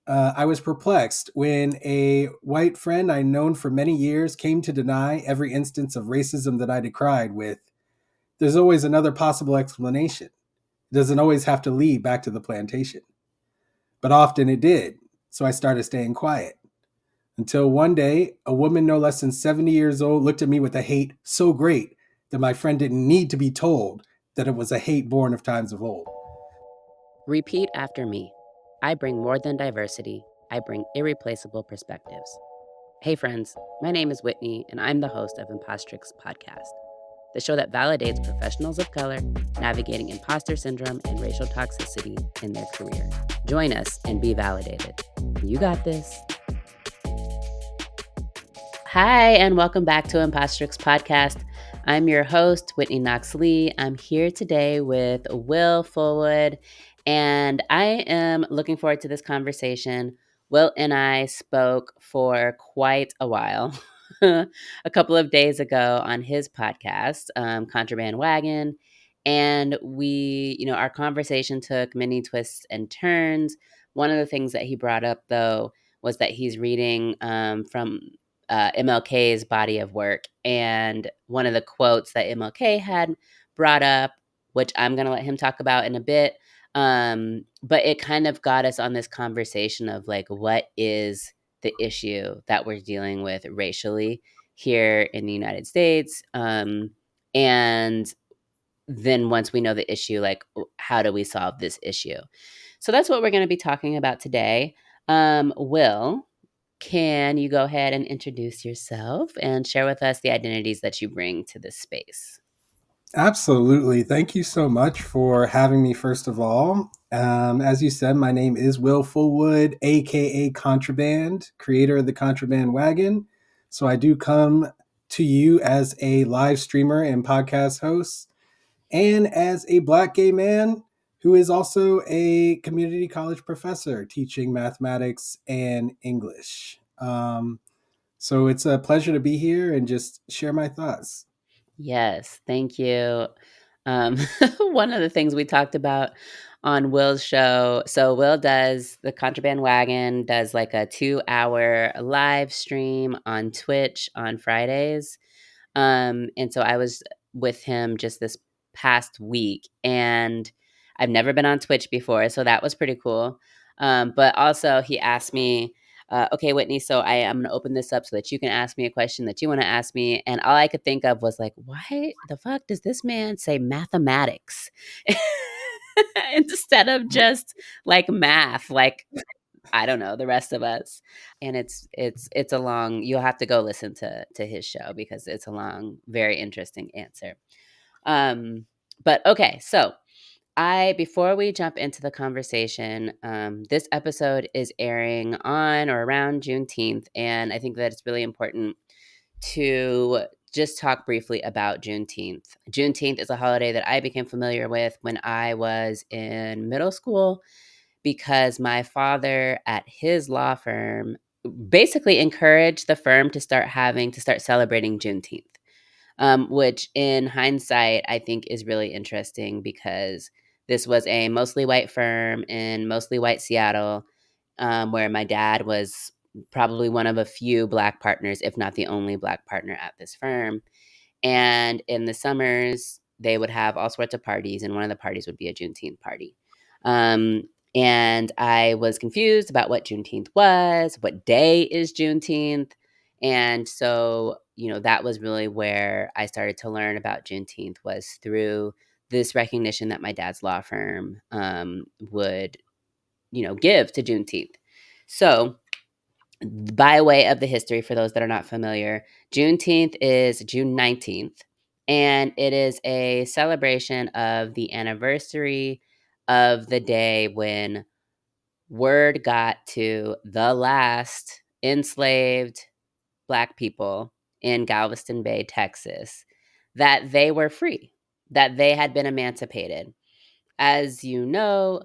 I was perplexed when a white friend I'd known for many years came to deny every instance of racism that I decried with, "There's always another possible explanation. It doesn't always have to lead back to the plantation." But often it did, so I started staying quiet. Until one day, a woman no less than 70 years old looked at me with a hate so great that my friend didn't need to be told that it was a hate born of times of old. Repeat after me. I bring more than diversity. I bring irreplaceable perspectives. Hey friends, my name is Whitney, and I'm the host of Impostrix Podcast, the show that validates professionals of color navigating imposter syndrome and racial toxicity in their career. Join us and be validated. You got this. Hi, and welcome back to Impostrix Podcast. I'm your host, Whitney Knox Lee. I'm here today with Will Fullwood, and I am looking forward to this conversation. Will and I spoke for quite a while, a couple of days ago on his podcast, Contraband Wagon, and our conversation took many twists and turns. One of the things that he brought up, though, was that he's reading from MLK's body of work. And one of the quotes that MLK had brought up, which I'm going to let him talk about in a bit, but it kind of got us on this conversation of like, what is the issue that we're dealing with racially here in the United States? And then once we know the issue, like, how do we solve this issue? So that's what we're going to be talking about today. Will, can you go ahead and introduce yourself and share with us the identities that you bring to this space? Absolutely. Thank you so much for having me, first of all. As you said, my name is Will Fullwood, aka Contraband, creator of the Contraband Wagon. So I do come to you as a live streamer and podcast host, and as a Black gay man who is also a community college professor teaching mathematics and English. So it's a pleasure to be here and just share my thoughts. Yes, thank you. Um, one of the things we talked about on Will's show, so Will does the Contraband Wagon, does like a 2-hour live stream on Twitch on Fridays. And so I was with him just this past week, and I've never been on Twitch before, so that was pretty cool. But also, he asked me, "Okay, Whitney, so I'm going to open this up so that you can ask me a question that you want to ask me." And all I could think of was like, "Why the fuck does this man say mathematics instead of just like math?" Like, I don't know, the rest of us. And it's a long, you'll have to go listen to his show because it's a long, very interesting answer. But okay, so I before we jump into the conversation, this episode is airing on or around Juneteenth, and I think that it's really important to just talk briefly about Juneteenth. Juneteenth is a holiday that I became familiar with when I was in middle school because my father at his law firm basically encouraged the firm to start celebrating Juneteenth, which in hindsight, I think is really interesting because this was a mostly white firm in mostly white Seattle, where my dad was probably one of a few Black partners, if not the only Black partner at this firm. And in the summers, they would have all sorts of parties, and one of the parties would be a Juneteenth party. Um, and I was confused about what Juneteenth was, what day is Juneteenth. And so, that was really where I started to learn about Juneteenth, was through this recognition that my dad's law firm would, give to Juneteenth. So, by way of the history, for those that are not familiar, Juneteenth is June 19th, and it is a celebration of the anniversary of the day when word got to the last enslaved Black people in Galveston Bay, Texas, that they were free, that they had been emancipated. As you know,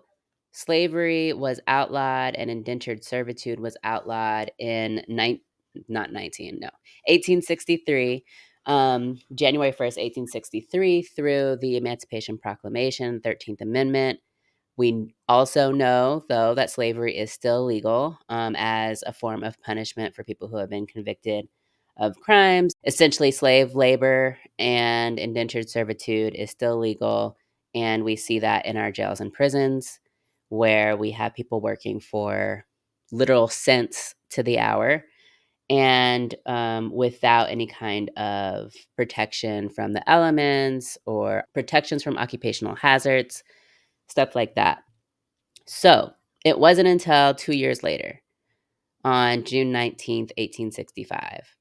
slavery was outlawed and indentured servitude was outlawed in 1863, January 1st, 1863, through the Emancipation Proclamation, 13th Amendment. We also know, though, that slavery is still legal as a form of punishment for people who have been convicted of crimes. Essentially, slave labor and indentured servitude is still legal. And we see that in our jails and prisons, where we have people working for literal cents to the hour and without any kind of protection from the elements or protections from occupational hazards, stuff like that. So it wasn't until 2 years later, on June 19th, 1865,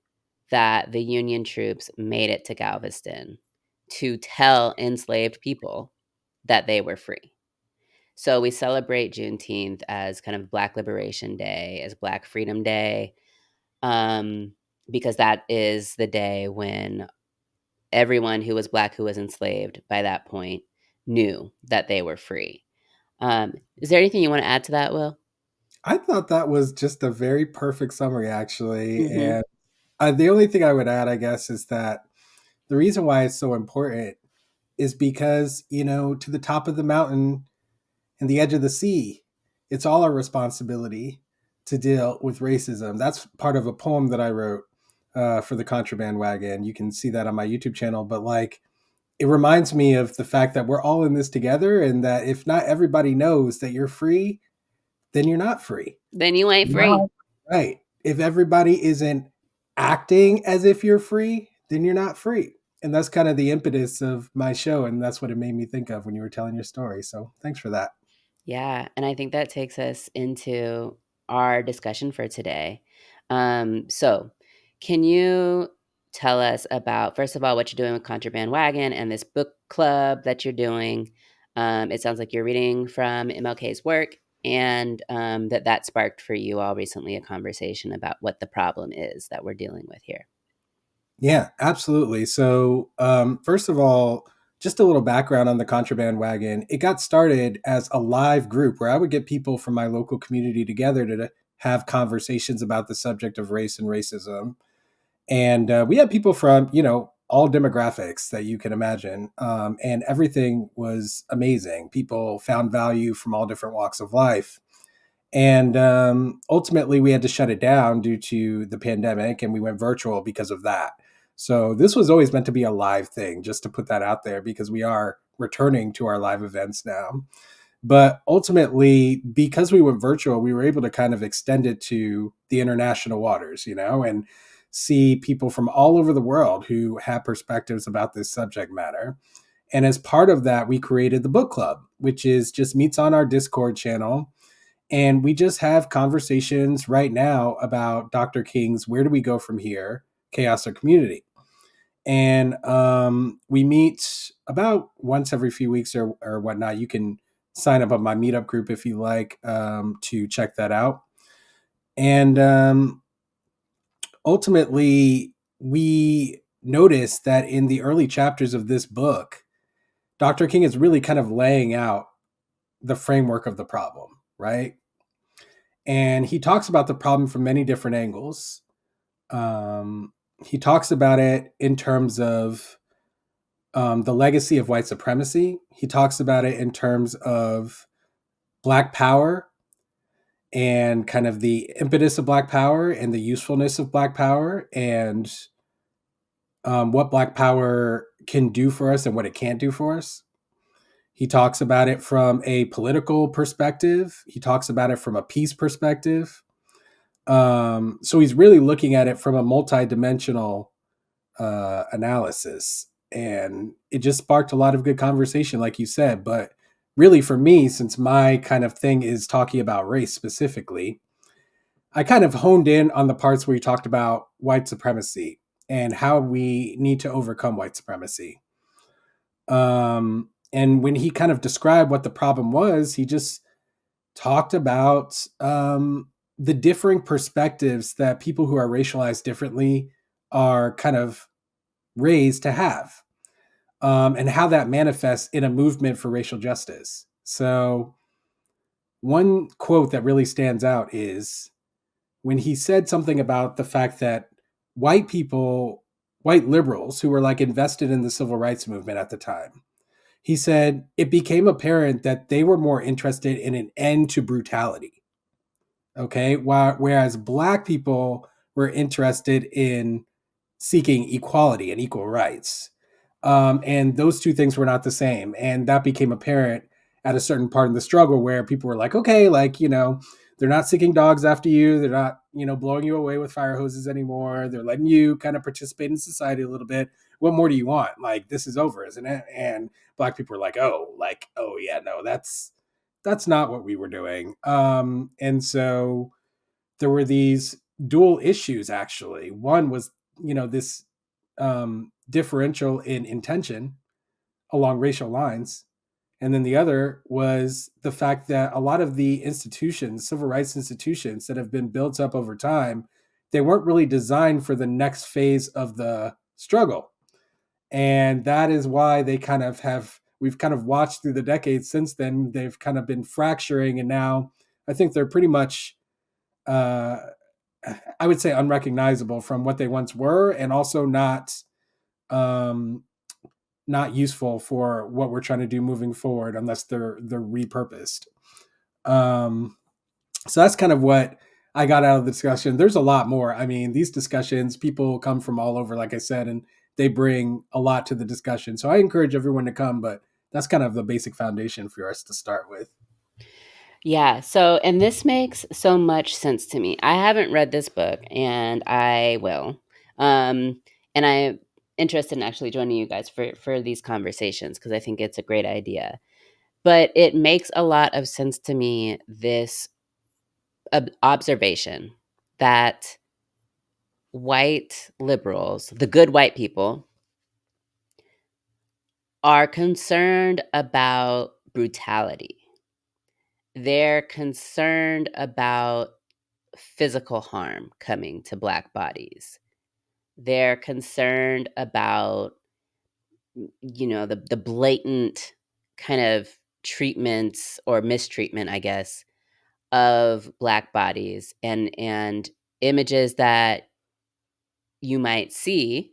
that the Union troops made it to Galveston to tell enslaved people that they were free. So we celebrate Juneteenth as kind of Black Liberation Day, as Black Freedom Day, um, because that is the day when everyone who was Black who was enslaved by that point knew that they were free. Is there anything you want to add to that, Will? I thought that was just a very perfect summary, actually. Hmm. And the only thing I would add, I guess, is that the reason why it's so important is because, to the top of the mountain and the edge of the sea, it's all our responsibility to deal with racism. That's part of a poem that I wrote for the Contraband Wagon. You can see that on my YouTube channel. But it reminds me of the fact that we're all in this together, and that if not everybody knows that you're free, then you're not free. Then you ain't free. No. Right. If everybody isn't acting as if you're free, then you're not free. And that's kind of the impetus of my show. And that's what it made me think of when you were telling your story. So thanks for that. Yeah, and I think that takes us into our discussion for today. So, can you tell us about, first of all, what you're doing with Contraband Wagon and this book club that you're doing? It sounds like you're reading from MLK's work, and that sparked for you all recently a conversation about what the problem is that we're dealing with here. Yeah, absolutely. So, first of all, just a little background on the Contraband Wagon. It got started as a live group where I would get people from my local community together to have conversations about the subject of race and racism. And we had people from, all demographics that you can imagine. And everything was amazing. People found value from all different walks of life. And ultimately, we had to shut it down due to the pandemic, and we went virtual because of that. So this was always meant to be a live thing, just to put that out there, because we are returning to our live events now. But ultimately, because we went virtual, we were able to kind of extend it to the international waters, and see people from all over the world who have perspectives about this subject matter. And as part of that, we created the book club, which is just meets on our Discord channel. And we just have conversations right now about Dr. King's Where Do We Go From Here? Chaos or Community. And we meet about once every few weeks or whatnot. You can sign up on my meetup group if you like to check that out. And ultimately, we noticed that in the early chapters of this book, Dr. King is really kind of laying out the framework of the problem, right? And he talks about the problem from many different angles. He talks about it in terms of the legacy of white supremacy. He talks about it in terms of Black power and kind of the impetus of Black power and the usefulness of Black power, and what Black power can do for us and what it can't do for us. He talks about it from a political perspective. He talks about it from a peace perspective. So he's really looking at it from a multidimensional analysis. And it just sparked a lot of good conversation, like you said. But really, for me, since my kind of thing is talking about race specifically, I kind of honed in on the parts where he talked about white supremacy and how we need to overcome white supremacy. And when he kind of described what the problem was, he just talked about the differing perspectives that people who are racialized differently are kind of raised to have, and how that manifests in a movement for racial justice. So, one quote that really stands out is when he said something about the fact that white liberals who were like invested in the civil rights movement at the time, He said it became apparent that they were more interested in an end to brutality. Okay. Whereas Black people were interested in seeking equality and equal rights. And those two things were not the same. And that became apparent at a certain part of the struggle where people were like, okay, like, they're not sicking dogs after you. They're not, blowing you away with fire hoses anymore. They're letting you kind of participate in society a little bit. What more do you want? Like, this is over, isn't it? And Black people were like, oh yeah, no, that's not what we were doing. And so there were these dual issues actually. One was, this differential in intention along racial lines. And then the other was the fact that a lot of the institutions, civil rights institutions that have been built up over time, they weren't really designed for the next phase of the struggle. And that is why we've kind of watched through the decades since then, they've kind of been fracturing. And now I think they're pretty much, I would say, unrecognizable from what they once were, and also um, not useful for what we're trying to do moving forward unless they're repurposed. Um, so that's kind of what I got out of the discussion. There's a lot more. I mean, these discussions, people come from all over, like I said, and they bring a lot to the discussion. So I encourage everyone to come, but that's kind of the basic foundation for us to start with. Yeah. So, and this makes so much sense to me. I haven't read this book, and I will. And I'm interested in actually joining you guys for these conversations because I think it's a great idea. But it makes a lot of sense to me, this observation that white liberals, the good white people, are concerned about brutality. They're concerned about physical harm coming to Black bodies. They're concerned about, the blatant kind of treatments or mistreatment, I guess, of Black bodies, and images that you might see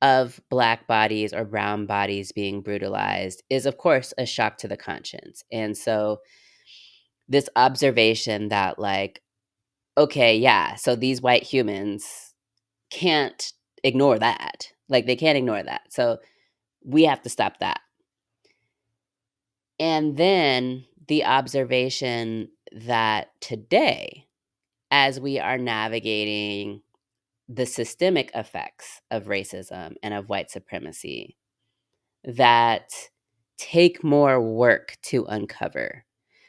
of Black bodies or brown bodies being brutalized is, of course, a shock to the conscience. And so this observation that, like, okay, yeah, so these white humans can't ignore that. Like, they can't ignore that. So we have to stop that. And then the observation that today, as we are navigating the systemic effects of racism and of white supremacy, that take more work to uncover,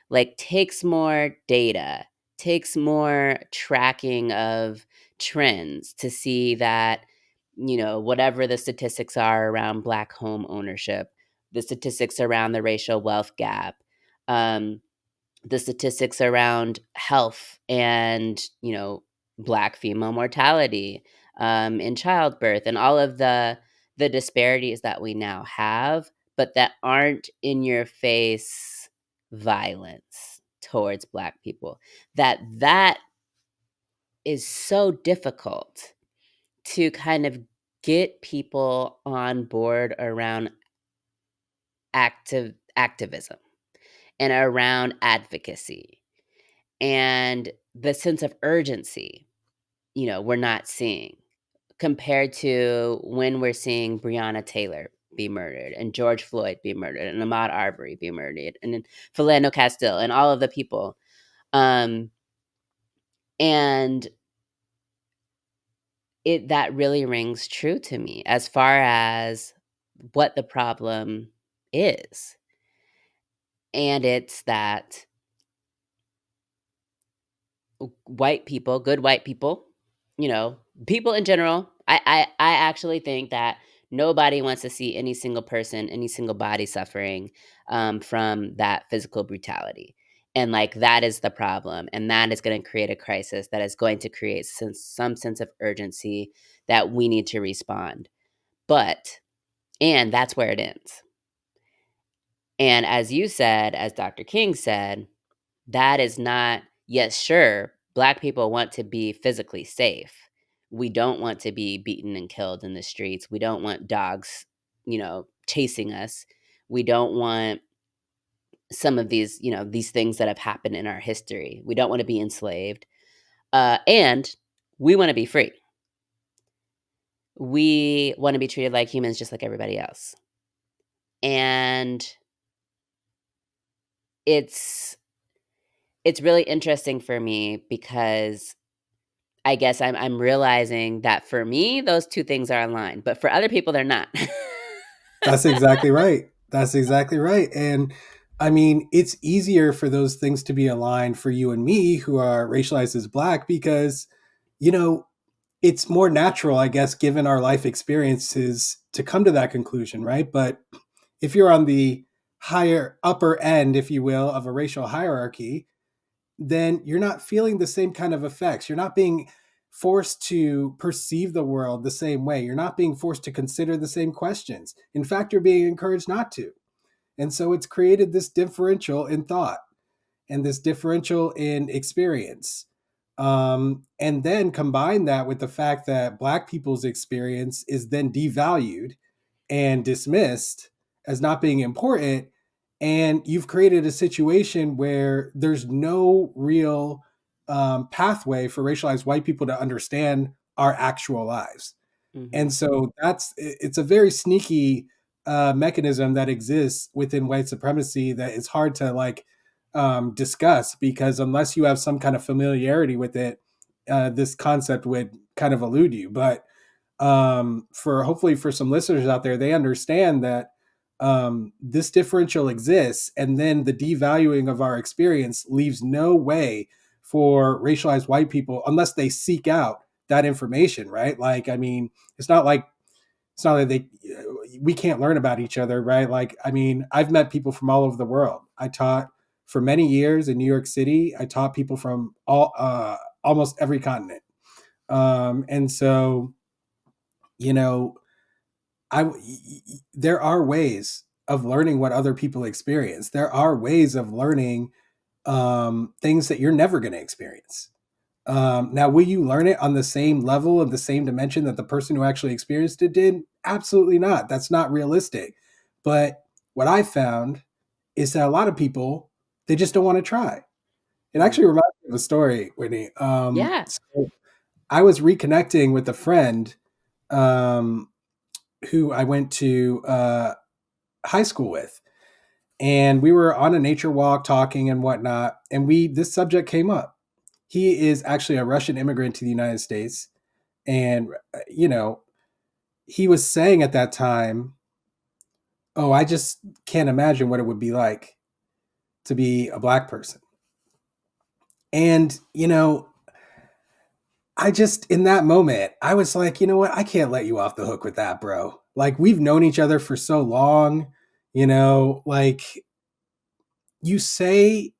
like takes more data, takes more tracking of trends to see that, whatever the statistics are around Black home ownership, the statistics around the racial wealth gap, um, the statistics around health and, Black female mortality, in childbirth, and all of the disparities that we now have, but that aren't in your face violence towards Black people. That is so difficult to kind of get people on board around activism and around advocacy and the sense of urgency, we're not seeing compared to when we're seeing Breonna Taylor be murdered and George Floyd be murdered and Ahmaud Arbery be murdered and then Philando Castile and all of the people. Um, and that really rings true to me as far as what the problem is. And it's that white people, good white people, you know, people in general. I actually think that nobody wants to see any single person, any single body suffering from that physical brutality. And like that is the problem. And that is going to create a crisis that is going to create some sense of urgency that we need to respond. And that's where it ends. And as you said, as Dr. King said, that is not, yes, sure, Black people want to be physically safe. We don't want to be beaten and killed in the streets. We don't want dogs, chasing us. We don't want some of these, these things that have happened in our history. We don't want to be enslaved. And we want to be free. We want to be treated like humans just like everybody else. And it's really interesting for me because I guess I'm realizing that for me, those two things are aligned, but for other people, they're not. That's exactly right. That's exactly right. And I mean, it's easier for those things to be aligned for you and me who are racialized as Black because, you know, it's more natural, I guess, given our life experiences to come to that conclusion, right? But if you're on the higher upper end, if you will, of a racial hierarchy, then you're not feeling the same kind of effects. You're not being forced to perceive the world the same way. You're not being forced to consider the same questions. In fact, you're being encouraged not to. And so it's created this differential in thought and this differential in experience. And then combine that with the fact that Black people's experience is then devalued and dismissed as not being important. And you've created a situation where there's no real pathway for racialized white people to understand our actual lives. Mhm. And so it's a very sneaky mechanism that exists within white supremacy that is hard to discuss because unless you have some kind of familiarity with it, this concept would kind of elude you. But for hopefully for some listeners out there, they understand that this differential exists, and then the devaluing of our experience leaves no way for racialized white people unless they seek out that information, right? Like, I mean, it's not like they we can't learn about each other, right? Like, I mean, I've met people from all over the world. I taught for many years in New York City. I taught people from almost every continent, and so you know, I there are ways of learning what other people experience. There are ways of learning things that you're never going to experience. Now, will you learn it on the same level of the same dimension that the person who actually experienced it did? Absolutely not. That's not realistic. But what I found is that a lot of people they just don't want to try. It Mm. actually reminds me of a story, Whitney. Yeah. So I was reconnecting with a friend um, who I went to high school with, and we were on a nature walk talking and whatnot, and we this subject came up. He is actually a Russian immigrant to the United States, and you know, he was saying at that time, "Oh, I just can't imagine what it would be like to be a Black person." And I just in that moment, I was like, you know what? I can't let you off the hook with that, bro. Like we've known each other for so long, like you say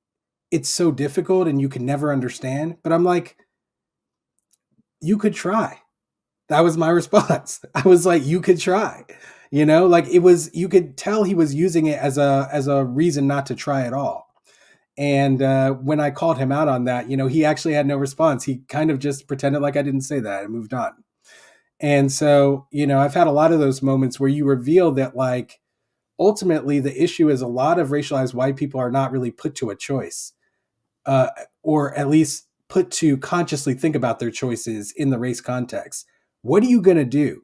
it's so difficult and you can never understand, but I'm like, you could try. That was my response. I was like, you could try. Like it was you could tell he was using it as a reason not to try at all. And when I called him out on that, he actually had no response. He kind of just pretended like I didn't say that and moved on. And so, I've had a lot of those moments where you reveal that, like, ultimately the issue is a lot of racialized white people are not really put to a choice, uh, or at least put to consciously think about their choices in the race context. What are you going to do?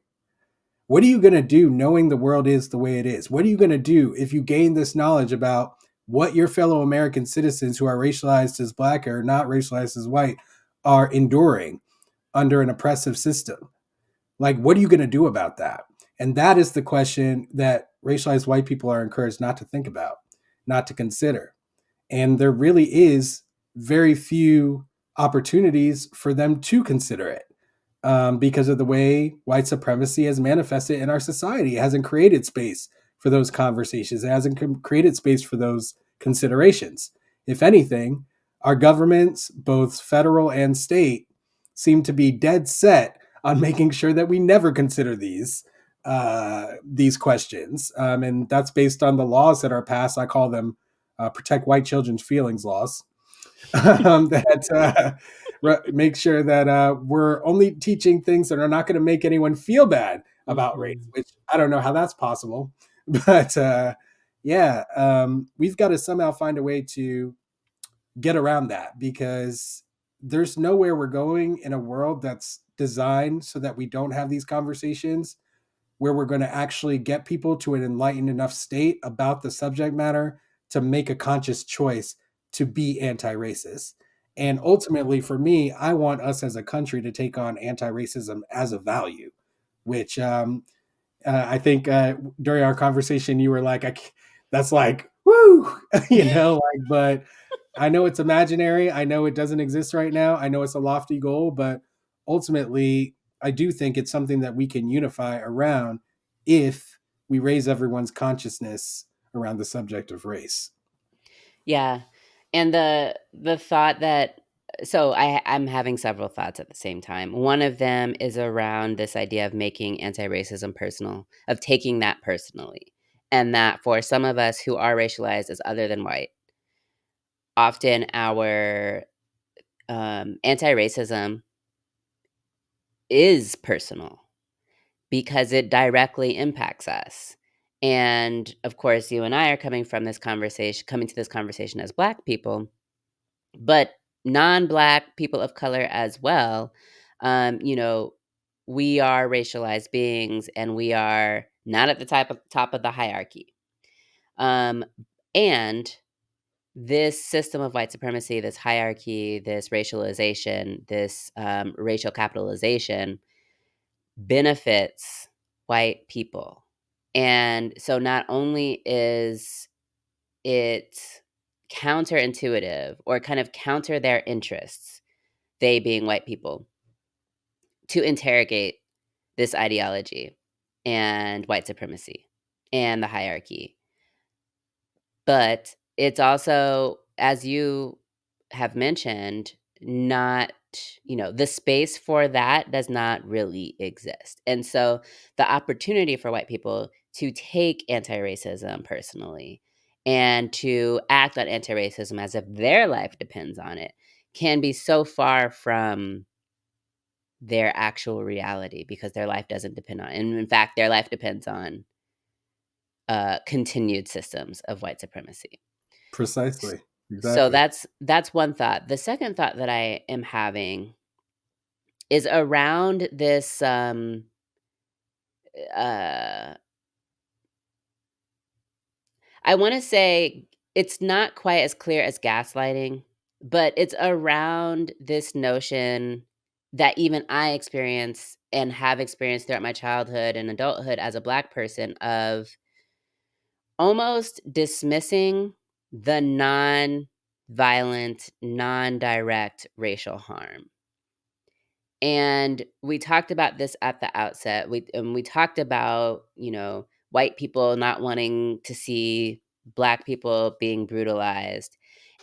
What are you going to do knowing the world is the way it is? What are you going to do if you gain this knowledge about what your fellow American citizens who are racialized as Black or not racialized as white are enduring under an oppressive system? Like, what are you going to do about that? And that is the question that racialized white people are encouraged not to think about, not to consider. And there really is very few opportunities for them to consider it because of the way white supremacy has manifested in our society. It hasn't created space for those conversations, it hasn't created space for those considerations. If anything, our governments, both federal and state, seem to be dead set on making sure that we never consider these questions, and that's based on the laws that are passed. I call them protect white children's feelings laws. That make sure that we're only teaching things that are not going to make anyone feel bad about race. Mhm. Which I don't know how that's possible, but yeah, we've got to somehow find a way to get around that, because there's nowhere we're going in a world that's designed so that we don't have these conversations, where we're going to actually get people to an enlightened enough state about the subject matter to make a conscious choice to be anti-racist. And ultimately, for me, I want us as a country to take on anti-racism as a value, which I think during our conversation you were like, "That's like woo," like. But I know it's imaginary. I know it doesn't exist right now. I know it's a lofty goal, but ultimately, I do think it's something that we can unify around if we raise everyone's consciousness around the subject of race. Yeah. And the thought that so I'm having several thoughts at the same time. One of them is around this idea of making anti-racism personal, of taking that personally. And that for some of us who are racialized as other than white, often our anti-racism is personal because it directly impacts us. And of course, you and I are coming to this conversation as Black people, but non-Black people of color as well. You know, we are racialized beings, and we are not at the top of the hierarchy. Um, and this system of white supremacy, this hierarchy, this racialization, this racial capitalization benefits white people. And so not only is it counterintuitive or kind of counter their interests, they being white people, to interrogate this ideology and white supremacy and the hierarchy. But it's also, as you have mentioned, not, the space for that does not really exist. And so the opportunity for white people to take anti racism personally and to act on anti racism as if their life depends on it can be so far from their actual reality because their life doesn't depend on it. And in fact, their life depends on continued systems of white supremacy. Precisely. So Exactly. that's one thought. The second thought that I am having is around this uh I want to say it's not quite as clear as gaslighting, but it's around this notion that even I experience and have experienced throughout my childhood and adulthood as a Black person, of almost dismissing the non-violent, non-direct racial harm. And we talked about this at the outset. We talked about, white people not wanting to see Black people being brutalized.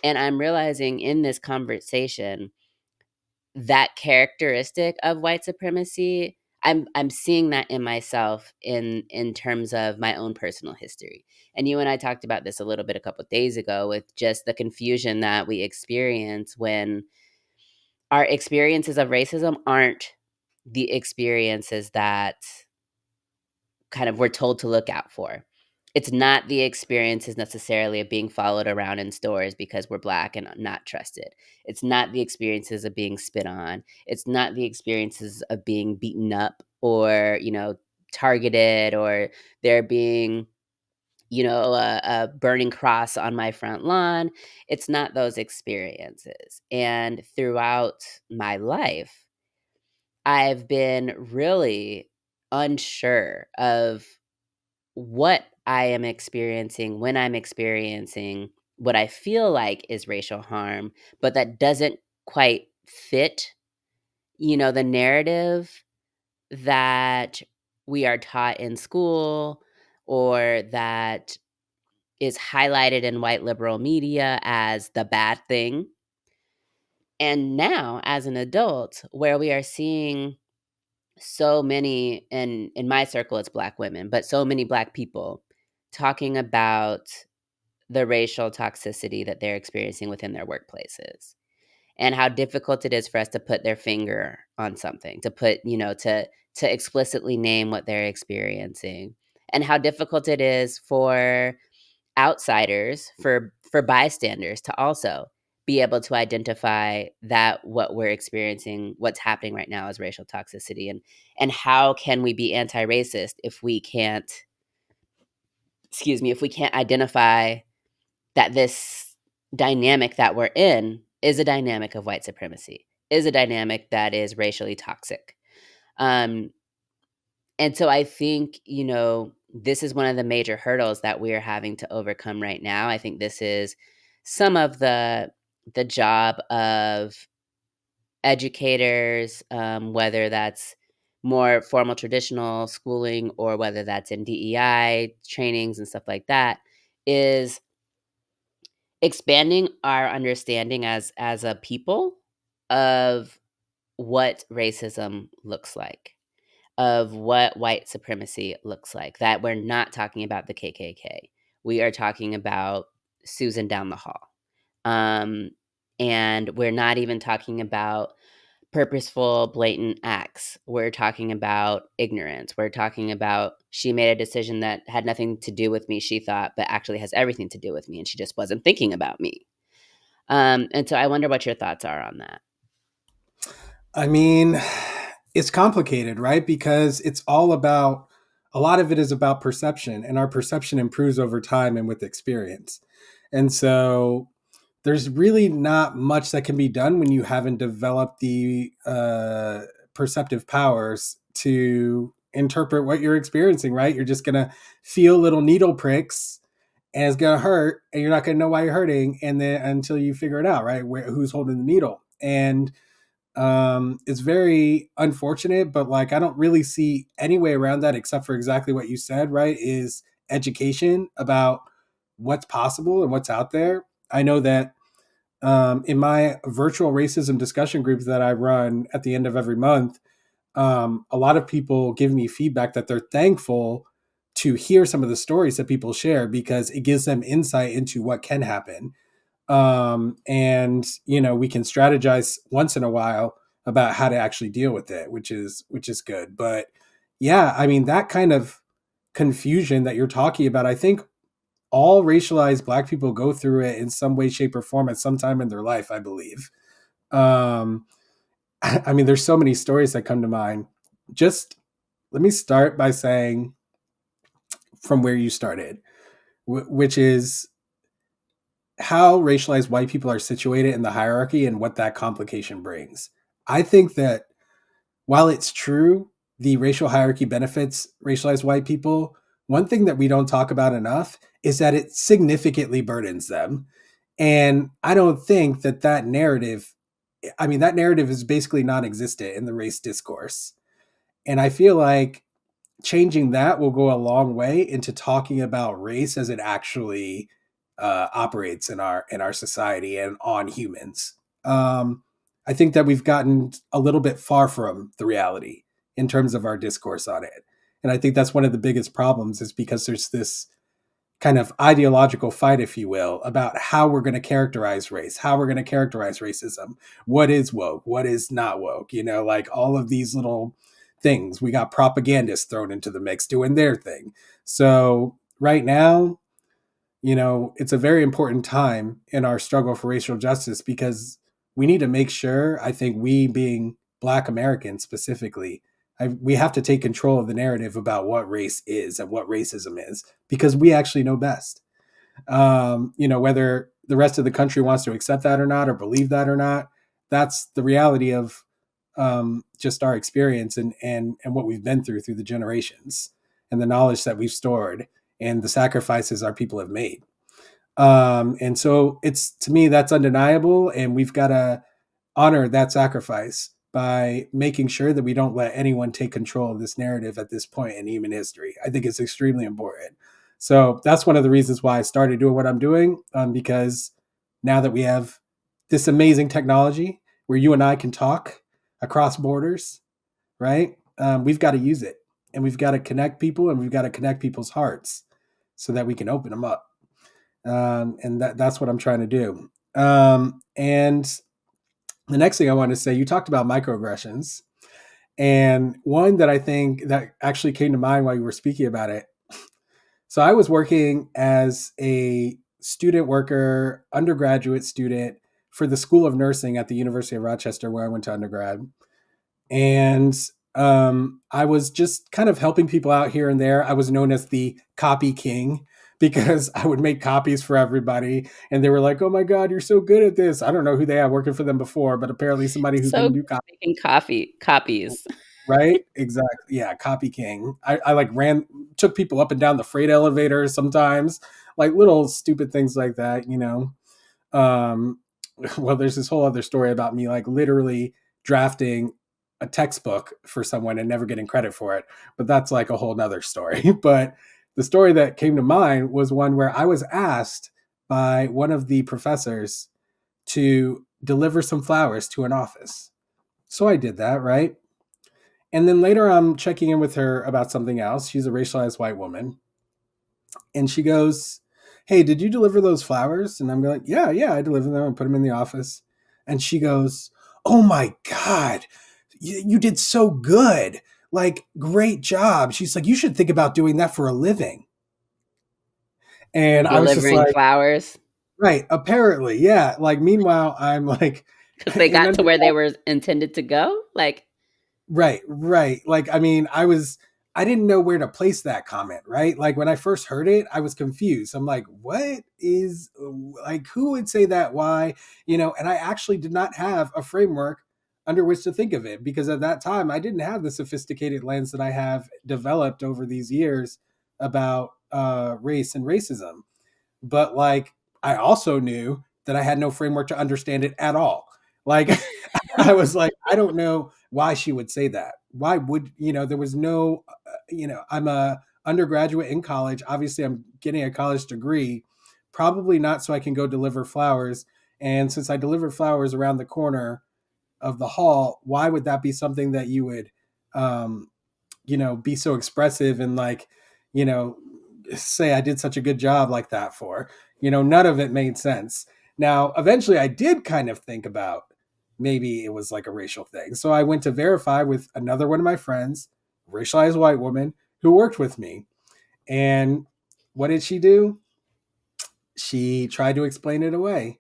And I'm realizing in this conversation that characteristic of white supremacy, I'm seeing that in myself in terms of my own personal history. And you and I talked about this a little bit a couple of days ago, with just the confusion that we experience when our experiences of racism aren't the experiences that kind of we're told to look out for. It's not the experiences necessarily of being followed around in stores because we're Black and not trusted. It's not the experiences of being spit on. It's not the experiences of being beaten up or, targeted, or there being, a burning cross on my front lawn. It's not those experiences. And throughout my life, I've been really unsure of what I am experiencing when I'm experiencing what I feel like is racial harm, but that doesn't quite fit, the narrative that we are taught in school, or that is highlighted in white liberal media as the bad thing. And now, as an adult, where we are seeing so many, and in my circle it's Black women, but so many Black people talking about the racial toxicity that they're experiencing within their workplaces, and how difficult it is for us to put their finger on something, to put, to explicitly name what they're experiencing, and how difficult it is for outsiders, for bystanders to also be able to identify that what we're experiencing, what's happening right now is racial toxicity, and how can we be anti-racist if we can't, excuse me, if we can't identify that this dynamic that we're in is a dynamic of white supremacy, is a dynamic that is racially toxic. Um, and so I think, this is one of the major hurdles that we're having to overcome right now. I think this is some of the job of educators, whether that's more formal traditional schooling or whether that's in DEI trainings and stuff like that, is expanding our understanding as a people of what racism looks like, of what white supremacy looks like, that we're not talking about the KKK. We are talking about Susan down the hall. Um, and we're not even talking about purposeful, blatant acts. We're talking about ignorance. We're talking about she made a decision that had nothing to do with me, she thought, but actually has everything to do with me, and she just wasn't thinking about me. And so I wonder what your thoughts are on that. I mean, it's complicated, right? Because it's all about, a lot of it is about perception, and our perception improves over time and with experience. And so there's really not much that can be done when you haven't developed the perceptive powers to interpret what you're experiencing, right? You're just going to feel little needle pricks and it's going to hurt, and you're not going to know why you're hurting. And then until you figure it out, right? Who's holding the needle. And it's very unfortunate, but like I don't really see any way around that except for exactly what you said, right? Is education about what's possible and what's out there. I know that in my virtual racism discussion groups that I run at the end of every month, a lot of people give me feedback that they're thankful to hear some of the stories that people share because it gives them insight into what can happen. And we can strategize once in a while about how to actually deal with it, which is good. But yeah, I mean, that kind of confusion that you're talking about, I think all racialized Black people go through it in some way, shape, or form at some time in their life, I believe. um I mean, there's so many stories that come to mind. Just let me start by saying from where you started, which is how racialized white people are situated in the hierarchy and what that complication brings. I think that while it's true the racial hierarchy benefits racialized white people, one thing that we don't talk about enough is that it significantly burdens them. And I don't think that that narrative, I mean, that narrative is basically non existent in the race discourse. And I feel like changing that will go a long way into talking about race as it actually operates in our society and on humans. I think that we've gotten a little bit far from the reality in terms of our discourse on it, and I think that's one of the biggest problems is because there's this kind of ideological fight, if you will, about how we're going to characterize race, how we're going to characterize racism, what is woke, what is not woke, like all of these little things. We got propagandists thrown into the mix doing their thing. So right now, it's a very important time in our struggle for racial justice because we need to make sure, I think we being Black Americans specifically, we have to take control of the narrative about what race is and what racism is because we actually know best. Whether the rest of the country wants to accept that or not or believe that or not, that's the reality of just our experience and what we've been through the generations and the knowledge that we've stored and the sacrifices our people have made. And so it's, to me, that's undeniable. And we've got to honor that sacrifice by making sure that we don't let anyone take control of this narrative at this point in human history. I think it's extremely important. So that's one of the reasons why I started doing what I'm doing, because now that we have this amazing technology where you and I can talk across borders, right? We've got to use it, and we've got to connect people, and we've got to connect people's hearts so that we can open them up. And that's what I'm trying to do. And the next thing I want to say, you talked about microaggressions, and one that I think that actually came to mind while you were speaking about it So I was working as a student worker, undergraduate student for the School of Nursing at the University of Rochester, where I went to undergrad. And I was just kind of helping people out here and there. I was known as the copy king because I would make copies for everybody. And they were like, oh my God, you're so good at this. I don't know who they had working for them before, but apparently somebody who So can good do at copies. making copies. Right? Exactly. Yeah, copy king. I like took people up and down the freight elevator sometimes, like little stupid things like that, you know. Um, well, there's this whole other story about me like literally drafting a textbook for someone and never getting credit for it, but that's like a whole nother story. But the story that came to mind was one where I was asked by one of the professors to deliver some flowers to an office. So I did that, right? And then later I'm checking in with her about something else. She's a racialized white woman. And she goes, hey, did you deliver those flowers? And I'm like, yeah, I delivered them and put them in the office. And she goes, oh my God, you did so good. Like, great job. She's like, you should think about doing that for a living. And I was just Delivering like, flowers right, apparently, yeah. Like, meanwhile, I'm like, because they in got to where they undergrad, were intended to go. Like, right. Like, I mean, I didn't know where to place that comment, right? Like when I first heard it, I was confused. I'm like, what is like, who would say that? Why? You know, and I actually did not have a framework under which to think of it because at that time I didn't have the sophisticated lens that I have developed over these years about race and racism. But like, I also knew that I had no framework to understand it at all. Like, I was like, I don't know why she would say that. Why would, you know, there was no, I'm a undergraduate in college. Obviously, I'm getting a college degree, probably not so I can go deliver flowers. And since I deliver flowers around the corner of the hall, why would that be something that you would, um, be so expressive and like, you know, say I did such a good job like that for? None of it made sense. Now, eventually I did kind of think about maybe it was like a racial thing. So I went to verify with another one of my friends, racialized white woman who worked with me. And what did she do? She tried to explain it away.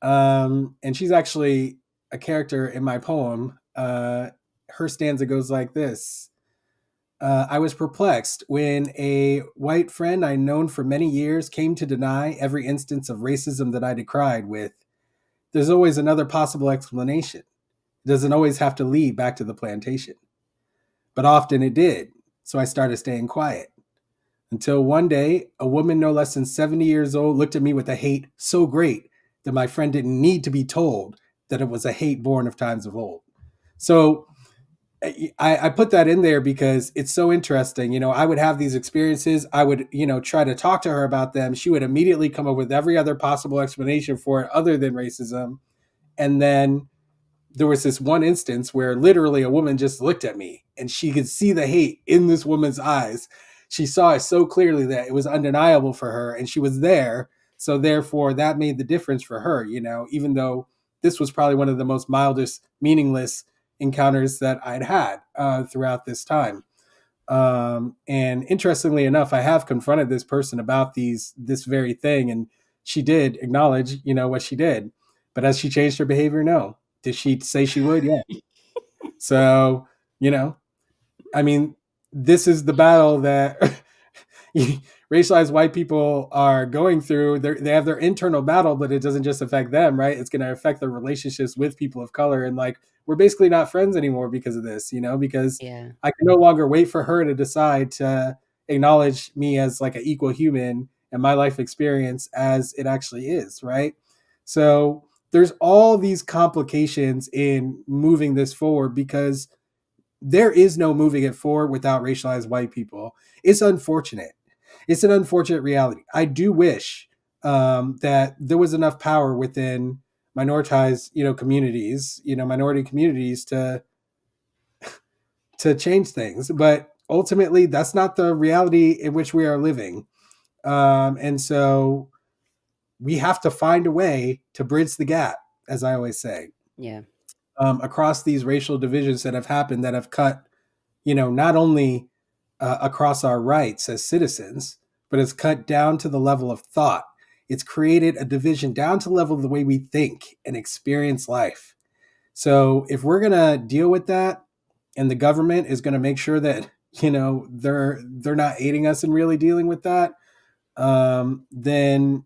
And she's actually a character in my poem. Her stanza goes like this. I was perplexed when a white friend I known for many years came to deny every instance of racism that I decried with, there's always another possible explanation. It doesn't always have to lead back to the plantation. But often it did, so I started staying quiet. Until one day, a woman no less than 70 years old looked at me with a hate so great that my friend didn't need to be told that it was a hate born of times of old. So I put that in there because it's so interesting. I would have these experiences. I would, try to talk to her about them. She would immediately come up with every other possible explanation for it other than racism. And then there was this one instance where literally a woman just looked at me and she could see the hate in this woman's eyes. She saw it so clearly that it was undeniable for her and she was there. So therefore that made the difference for her, even though this was probably one of the most mildest, meaningless encounters that I'd had throughout this time. And interestingly enough, I have confronted this person about this very thing, and she did acknowledge, what she did. But has she changed her behavior? No. Did she say she would? Yeah. So, you know, I mean, this is the battle that racialized white people are going through. They have their internal battle, but it doesn't just affect them, right? It's going to affect their relationships with people of color. And like, we're basically not friends anymore because of this, because yeah, I can no longer wait for her to decide to acknowledge me as like an equal human and my life experience as it actually is, right? So there's all these complications in moving this forward because there is no moving it forward without racialized white people. It's unfortunate. It's an unfortunate reality. I do wish that there was enough power within minoritized, communities, minority communities to change things. But ultimately, that's not the reality in which we are living. And so we have to find a way to bridge the gap, as I always say, yeah, across these racial divisions that have happened that have cut, not only across our rights as citizens, but it's cut down to the level of thought. It's created a division down to the level of the way we think and experience life. So if we're going to deal with that, and the government is going to make sure that, they're not aiding us in really dealing with that, then